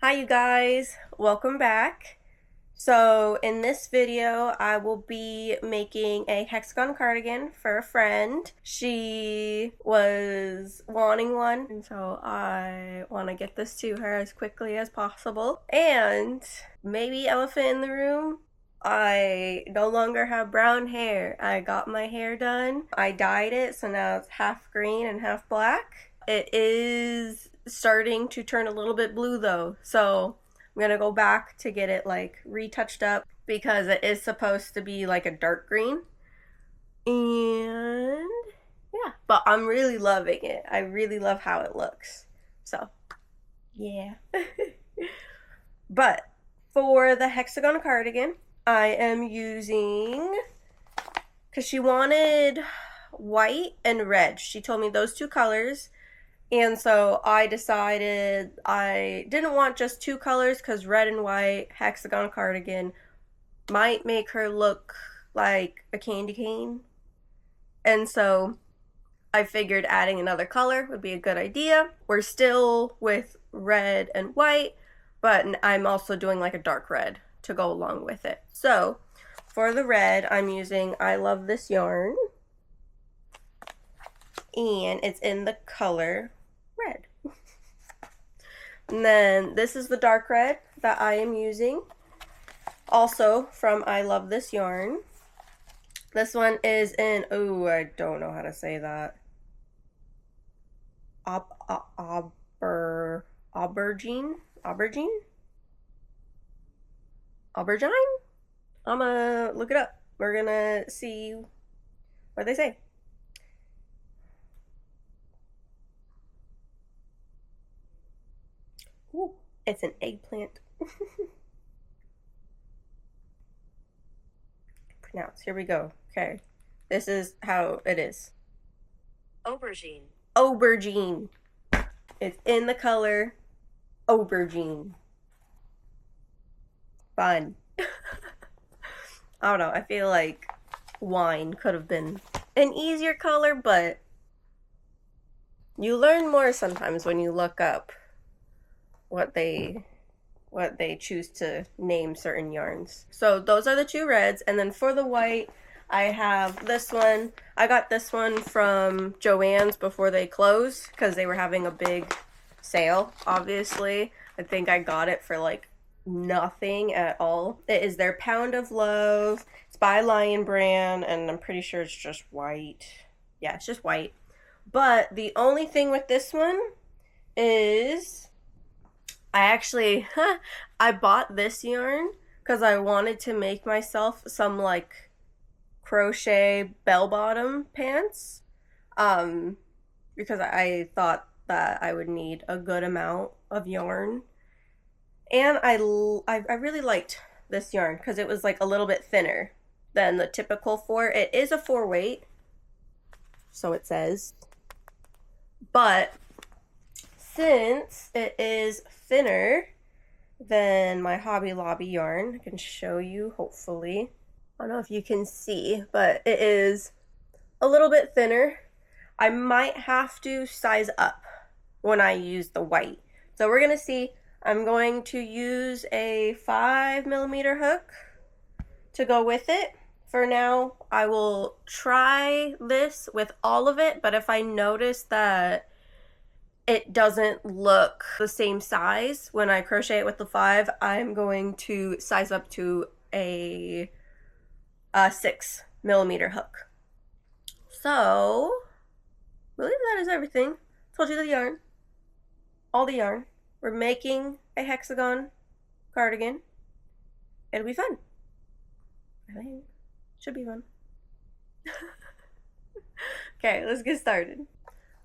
Hi you guys, welcome back. So in this video I will be making a hexagon cardigan for a friend. She was wanting one, and so I want to get this to her as quickly as possible. And maybe elephant in the room, I no longer have brown hair. I got my hair done. I dyed it, so now it's half green and half black. It is starting to turn a little bit blue though, so I'm gonna go back to get it like retouched up because it is supposed to be like a dark green. And yeah, but I'm really loving it. I really love how it looks. So yeah. But for the hexagon cardigan, I am using, because she wanted white and red. She told me those two colors. And so I decided I didn't want just two colors because red and white hexagon cardigan might make her look like a candy cane. And so I figured adding another color would be a good idea. We're still with red and white, but I'm also doing like a dark red to go along with it. So for the red, I'm using I Love This yarn. And it's in the color red. And then this is the dark red that I am using, also from I Love This yarn. This one is in, oh, I don't know how to say that. Aubergine? Aubergine? I'm gonna look it up. We're gonna see what they say. Ooh, it's an eggplant. Pronounce. Here we go. Okay. This is how it is. Aubergine. Aubergine. It's in the color aubergine. Fun. I don't know. I feel like wine could have been an easier color, but you learn more sometimes when you look up what they choose to name certain yarns. So those are the two reds, and then for the white I have this one. I got this one from Joann's before they closed because they were having a big sale, obviously. I think I got it for like nothing at all. It is their Pound of Love. It's by Lion Brand, and I'm pretty sure it's just white. Yeah, it's just white. But the only thing with this one is I actually I bought this yarn because I wanted to make myself some like crochet bell-bottom pants, because I thought that I would need a good amount of yarn. And I really liked this yarn because it was like a little bit thinner than the typical 4. It is a 4 weight, so it says, but since it is thinner than my Hobby Lobby yarn, I can show you, hopefully. I don't know if you can see, but it is a little bit thinner. I might have to size up when I use the white. So we're gonna see. I'm going to use a 5mm hook to go with it. For now, I will try this with all of it, but if I notice that it doesn't look the same size when I crochet it with the 5, I'm going to size up to a 6mm hook. So, I believe that is everything. Told you the yarn. All the yarn. We're making a hexagon cardigan. It'll be fun. I think. Should be fun. Okay, let's get started.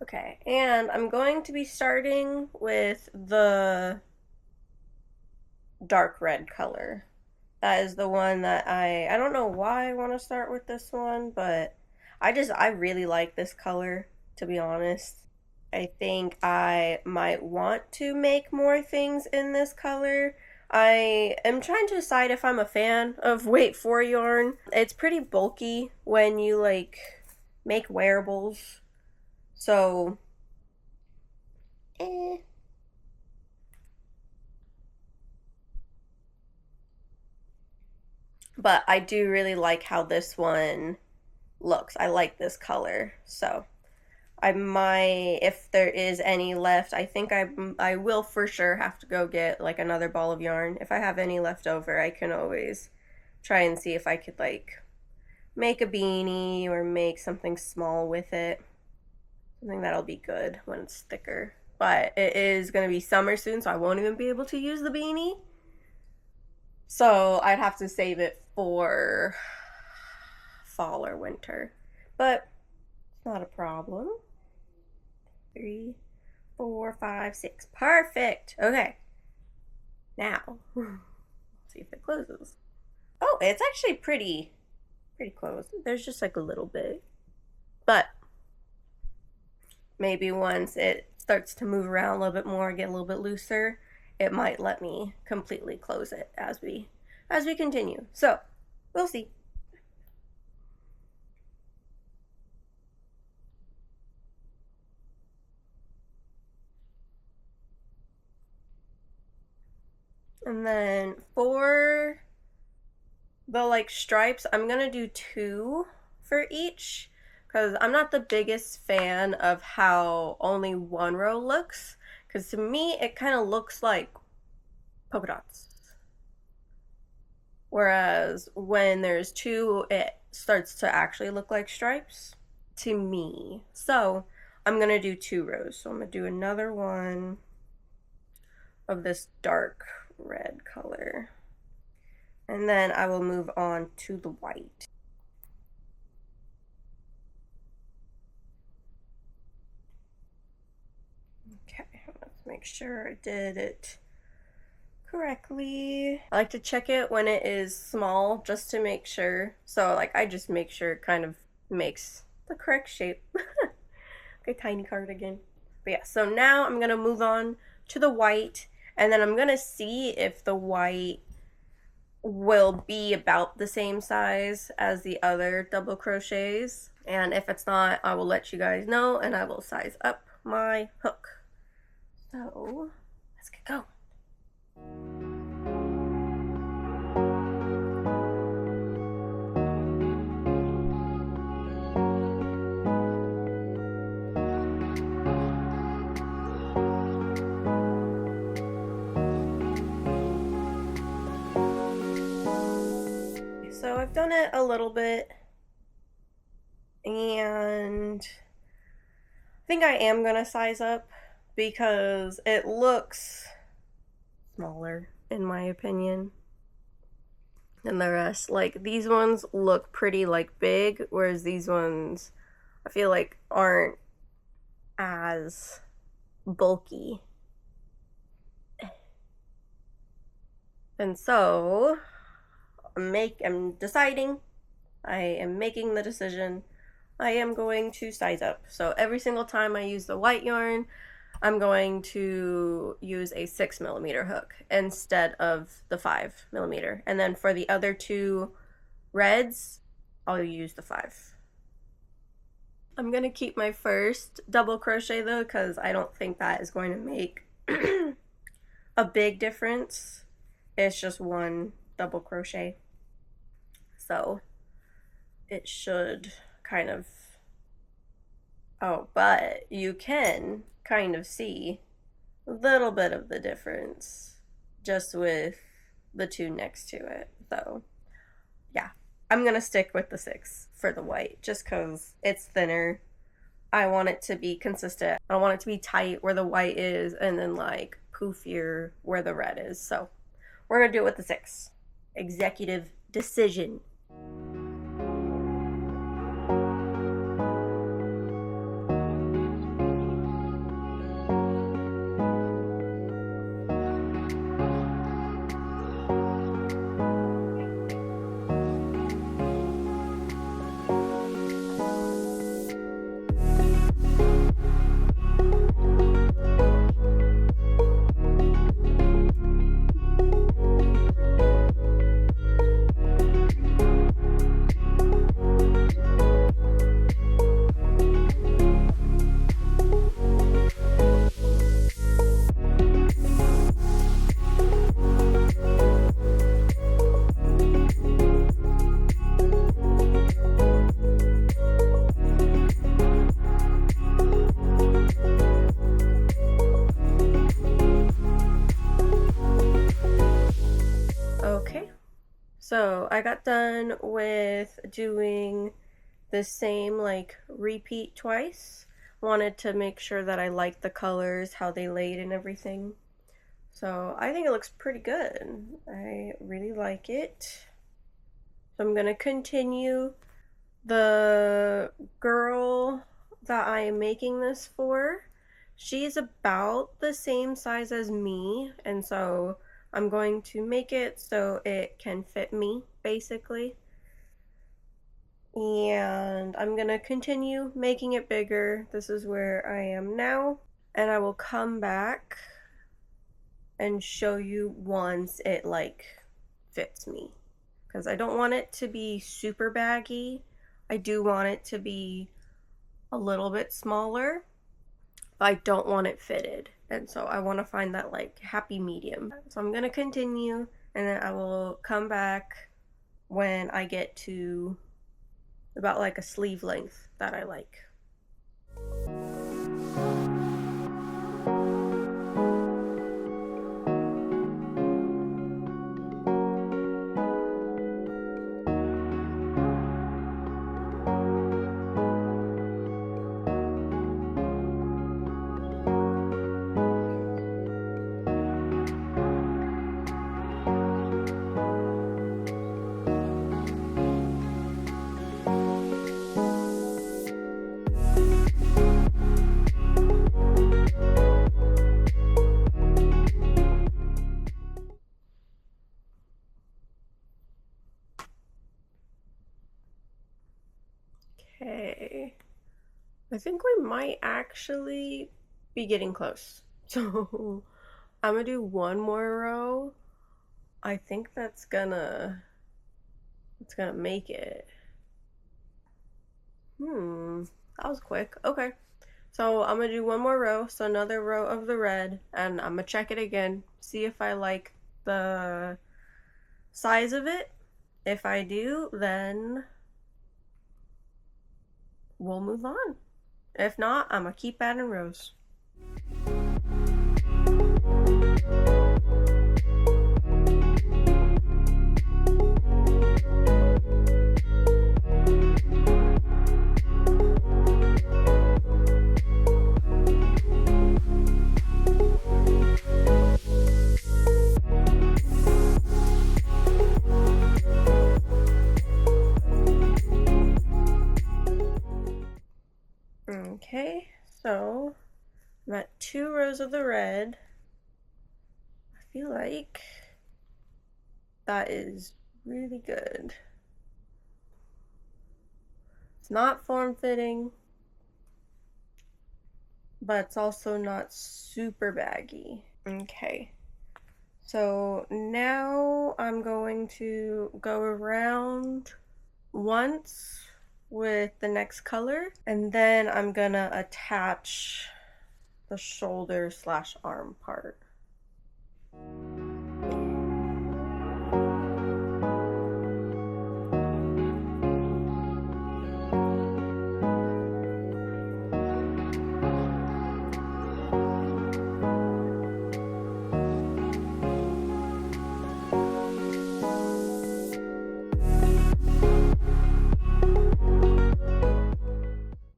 Okay, and I'm going to be starting with the dark red color. That is the one that I don't know why I want to start with this one, but I really like this color, to be honest. I think I might want to make more things in this color. I am trying to decide if I'm a fan of weight 4 yarn. It's pretty bulky when you like make wearables. So, But I do really like how this one looks. I like this color. So I might, if there is any left, I think I will for sure have to go get like another ball of yarn. If I have any left over, I can always try and see if I could like make a beanie or make something small with it. Something that'll be good when it's thicker. But it is going to be summer soon, so I won't even be able to use the beanie. So I'd have to save it for fall or winter. But it's not a problem. 3, 4, 5, 6. Perfect. Okay. Now, see if it closes. Oh, it's actually pretty close. There's just like a little bit. But maybe once it starts to move around a little bit more, get a little bit looser, it might let me completely close it as we continue. So, we'll see. And then for the like stripes, I'm gonna do 2 for each because I'm not the biggest fan of how only 1 row looks, because to me it kind of looks like polka dots, whereas when there's 2 it starts to actually look like stripes to me. So I'm gonna do 2 rows. So I'm gonna do another one of this dark red color, and then I will move on to the white. Okay, let's make sure I did it correctly. I like to check it when it is small just to make sure. So like I just make sure it kind of makes the correct shape. Okay, tiny cardigan. But yeah, so now I'm gonna move on to the white, and then I'm gonna see if the white will be about the same size as the other double crochets, and if it's not, I will let you guys know and I will size up my hook. So let's get going. So I've done it a little bit, and I think I am gonna size up because it looks smaller in my opinion than the rest. Like these ones look pretty like big, whereas these ones I feel like aren't as bulky. And so I'm deciding, I am making the decision, I am going to size up. So every single time I use the white yarn, I'm going to use a 6mm hook instead of the 5mm. And then for the other 2 reds, I'll use the 5. I'm gonna keep my first double crochet though, because I don't think that is going to make a big difference. It's just 1 double crochet, so it should kind of, oh, but you can kind of see a little bit of the difference just with the 2 next to it. So yeah, I'm gonna stick with the 6 for the white just because it's thinner. I want it to be consistent. I don't want it to be tight where the white is and then like poofier where the red is. So we're gonna do it with the 6. Executive decision. So I got done with doing the same like repeat twice. Wanted to make sure that I liked the colors, how they laid and everything. So I think it looks pretty good. I really like it. So I'm gonna continue. The girl that I am making this for, she's about the same size as me, and so I'm going to make it so it can fit me, basically. And I'm gonna continue making it bigger. This is where I am now, and I will come back and show you once it like fits me, because I don't want it to be super baggy. I do want it to be a little bit smaller, but I don't want it fitted, and so I want to find that like happy medium. So I'm gonna continue, and then I will come back when I get to about like a sleeve length that I like. Okay, I think we might actually be getting close. So I'm gonna do one more row. I think that's gonna make it. That was quick. Okay. So I'm gonna do one more row, so another row of the red, and I'm gonna check it again, see if I like the size of it. If I do, then we'll move on. If not, I'm gonna keep adding rows. Okay, so I'm at 2 rows of the red. I feel like that is really good. It's not form-fitting, but it's also not super baggy. Okay, so now I'm going to go around once with the next color, and then I'm gonna attach the shoulder slash arm part.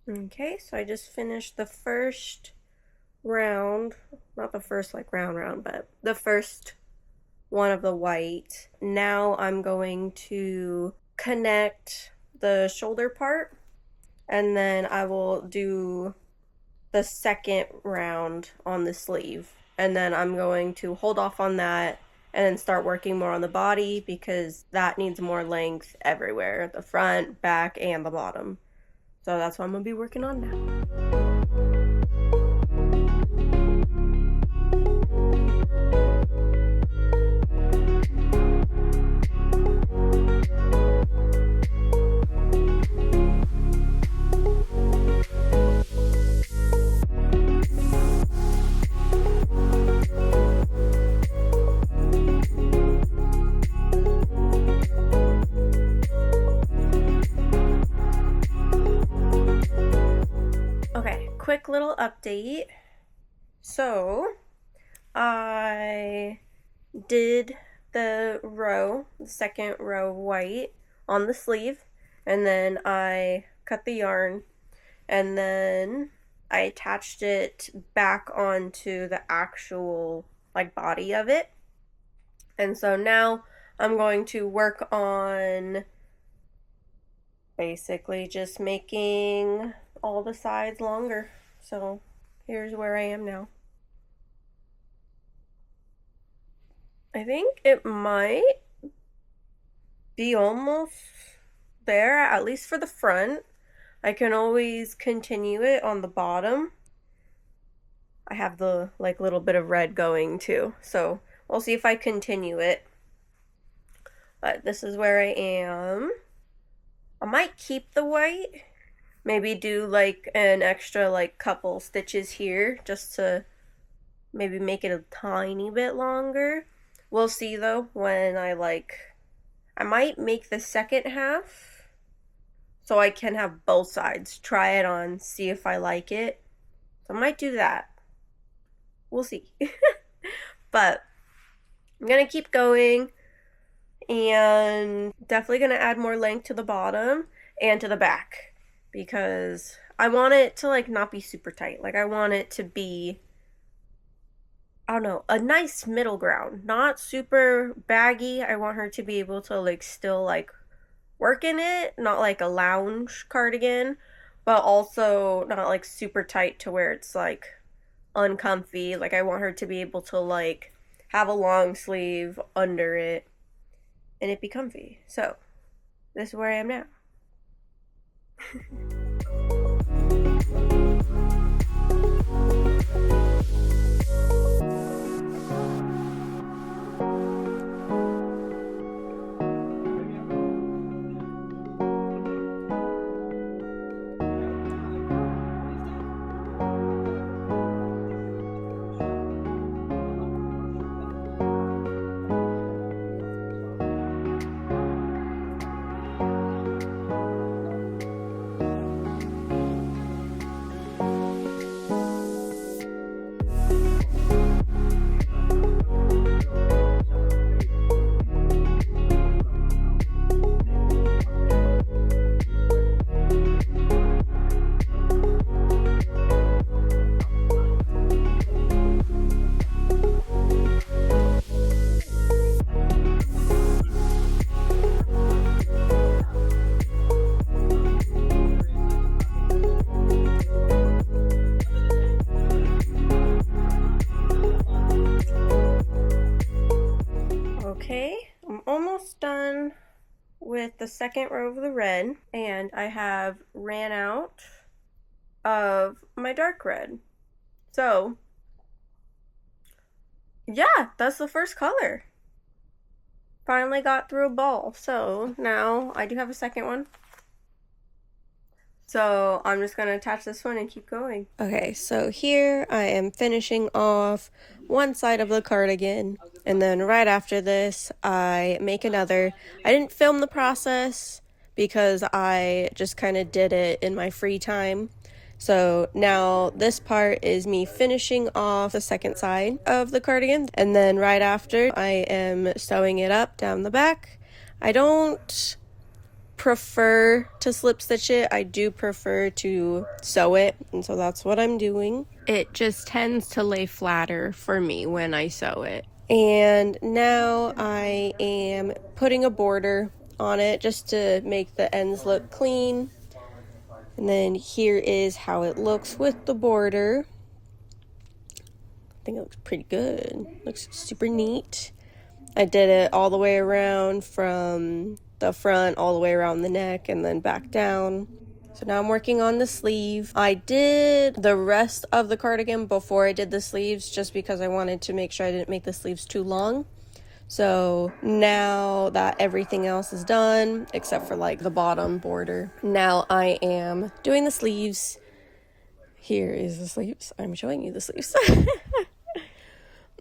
Okay, so I just finished the first round, not the first like round, but the first one of the white. Now I'm going to connect the shoulder part, and then I will do the second round on the sleeve, and then I'm going to hold off on that and then start working more on the body, because that needs more length everywhere, the front, back, and the bottom. So that's what I'm gonna be working on now. Okay, quick little update. So I did the second row of white on the sleeve, and then I cut the yarn, and then I attached it back onto the actual like body of it. And so now I'm going to work on basically just making all the sides longer. So here's where I am now. I think it might be almost there, at least for the front. I can always continue it on the bottom. I have the like little bit of red going too, so we'll see if I continue it. But this is where I am. I might keep the white, maybe do like an extra like couple stitches here just to maybe make it a tiny bit longer. We'll see though when I might make the second half so I can have both sides, try it on, see if I like it. So I might do that. We'll see. But I'm gonna keep going, and definitely gonna add more length to the bottom and to the back because I want it to like not be super tight. Like I want it to be, I don't know, a nice middle ground, not super baggy. I want her to be able to like still like work in it, not like a lounge cardigan, but also not like super tight to where it's like uncomfy. Like I want her to be able to like have a long sleeve under it and it be comfy. So this is where I am now. Okay, I'm almost done with the second row of the red, and I have ran out of my dark red. So yeah, that's the first color. Finally got through a ball. So now I do have a second one. So I'm just gonna attach this one and keep going. Okay, so here I am finishing off one side of the cardigan, and then right after this I make another. I didn't film the process because I just kind of did it in my free time. So now this part is me finishing off the second side of the cardigan, and then right after I am sewing it up down the back. I don't prefer to slip stitch it. I do prefer to sew it, and so that's what I'm doing. It just tends to lay flatter for me when I sew it. And now I am putting a border on it just to make the ends look clean. And then here is how it looks with the border. I think it looks pretty good. Looks super neat. I did it all the way around from the front all the way around the neck and then back down. So now I'm working on the sleeve. I did the rest of the cardigan before I did the sleeves just because I wanted to make sure I didn't make the sleeves too long. So now that everything else is done except for like the bottom border, now I am doing the sleeves. Here is the sleeves. I'm showing you the sleeves.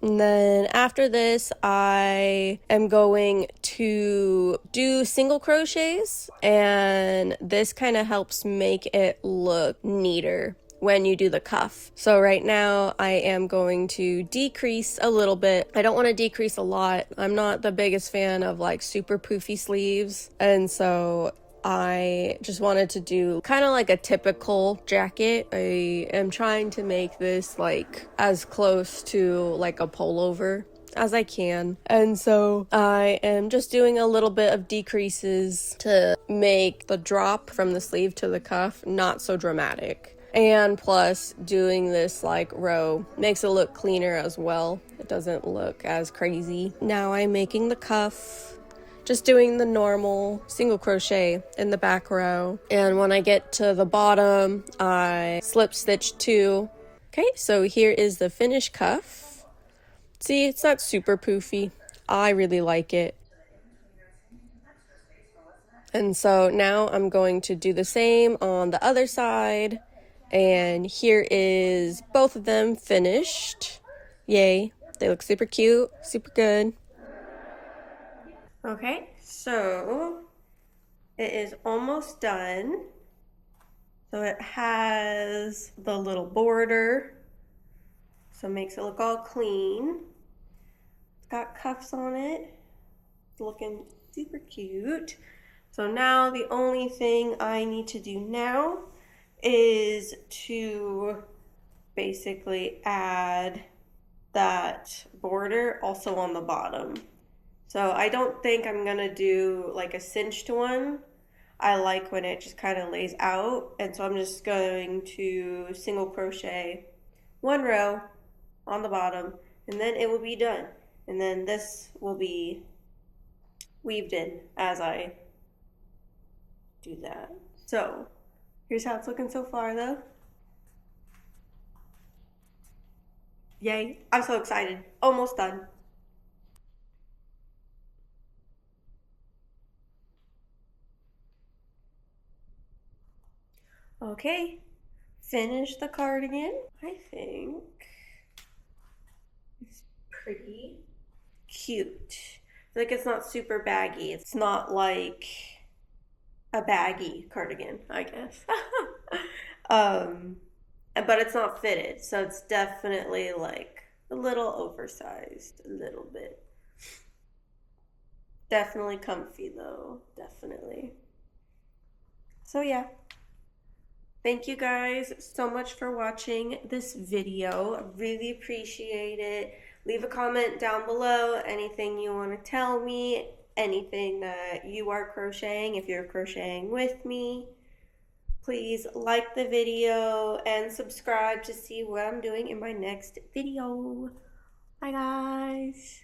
And then after this, I am going to do single crochets, and this kind of helps make it look neater when you do the cuff. So right now I am going to decrease a little bit. I don't want to decrease a lot. I'm not the biggest fan of like super poofy sleeves, and so I just wanted to do kind of like a typical jacket. I am trying to make this like as close to like a pullover as I can, and so I am just doing a little bit of decreases to make the drop from the sleeve to the cuff not so dramatic. And plus, doing this like row makes it look cleaner as well. It doesn't look as crazy. Now I'm making the cuff, just doing the normal single crochet in the back row. And when I get to the bottom, I slip stitch 2. Okay, so here is the finished cuff. See, it's not super poofy. I really like it. And so now I'm going to do the same on the other side. And here is both of them finished. Yay. They look super cute, super good. Okay, so it is almost done. So it has the little border, so it makes it look all clean. It's got cuffs on it. It's looking super cute. So now the only thing I need to do now is to basically add that border also on the bottom. So I don't think I'm gonna do like a cinched one. I like when it just kind of lays out, and so I'm just going to single crochet 1 row on the bottom, and then it will be done. And then this will be weaved in as I do that. So here's how it's looking so far though. Yay, I'm so excited. Almost done. Okay, finish the cardigan. I think it's pretty cute. I feel like it's not super baggy. It's not like a baggy cardigan, I guess. But it's not fitted, so it's definitely like a little oversized, a little bit. Definitely comfy though, definitely. So yeah. Thank you guys so much for watching this video. I really appreciate it. Leave a comment down below, anything you want to tell me, anything that you are crocheting, if you're crocheting with me. Please like the video and subscribe to see what I'm doing in my next video. Bye guys.